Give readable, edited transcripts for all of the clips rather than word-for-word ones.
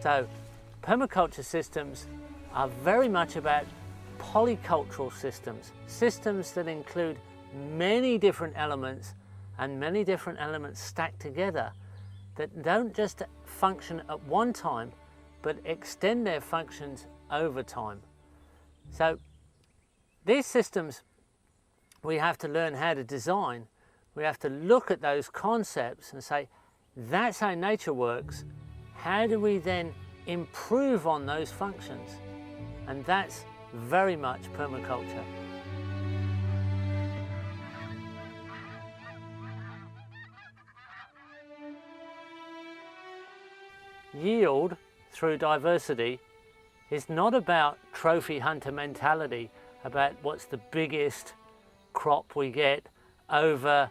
So permaculture systems are very much about polycultural systems, systems that include many different elements and many different elements stacked together that don't just function at one time, but extend their functions over time. So these systems we have to learn how to design. We have to look at those concepts and say, that's how nature works. How do we then improve on those functions? And that's very much permaculture. Yield through diversity is not about trophy hunter mentality, about what's the biggest crop we get over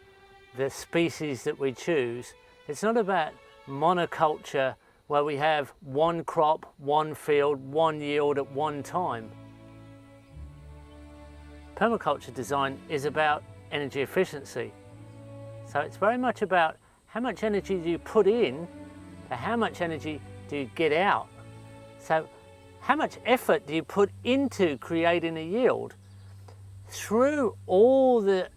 the species that we choose. It's not about monoculture where we have one crop, one field, one yield at one time. Permaculture design is about energy efficiency. So it's very much about how much energy do you put in to how much energy do you get out. So how much effort do you put into creating a yield? Through all the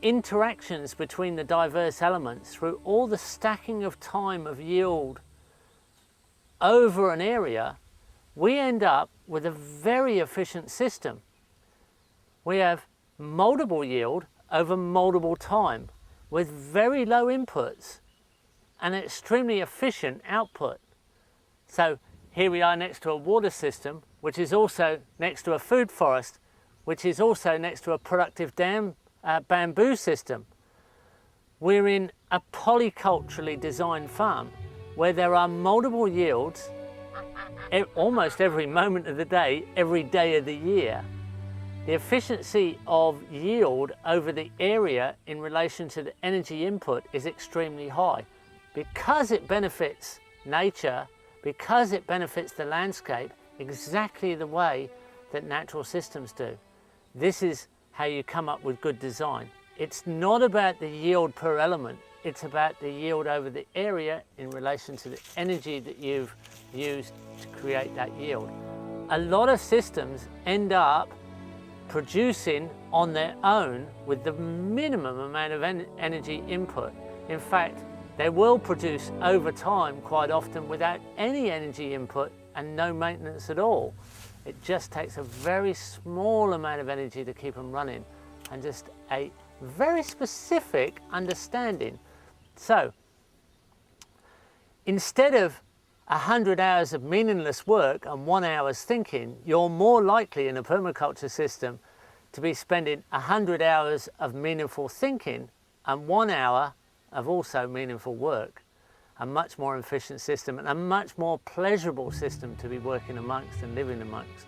interactions between the diverse elements, through all the stacking of time of yield over an area, we end up with a very efficient system. We have multiple yield over multiple time with very low inputs and an extremely efficient output. So here we are next to a water system, which is also next to a food forest, which is also next to a productive bamboo system. We're in a polyculturally designed farm where there are multiple yields almost every moment of the day, every day of the year. The efficiency of yield over the area in relation to the energy input is extremely high. Because it benefits nature, because it benefits the landscape exactly the way that natural systems do. This is how you come up with good design. It's not about the yield per element, it's about the yield over the area in relation to the energy that you've used to create that yield. A lot of systems end up producing on their own with the minimum amount of energy input. In fact, they will produce over time quite often without any energy input and no maintenance at all. It just takes a very small amount of energy to keep them running and just a very specific understanding. So instead of 100 hours of meaningless work and 1 hour's thinking, you're more likely in a permaculture system to be spending 100 hours of meaningful thinking and 1 hour of also meaningful work. A much more efficient system and a much more pleasurable system to be working amongst and living amongst.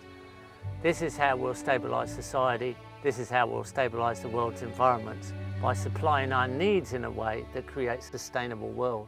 This is how we'll stabilise society. This is how we'll stabilise the world's environments, by supplying our needs in a way that creates a sustainable world.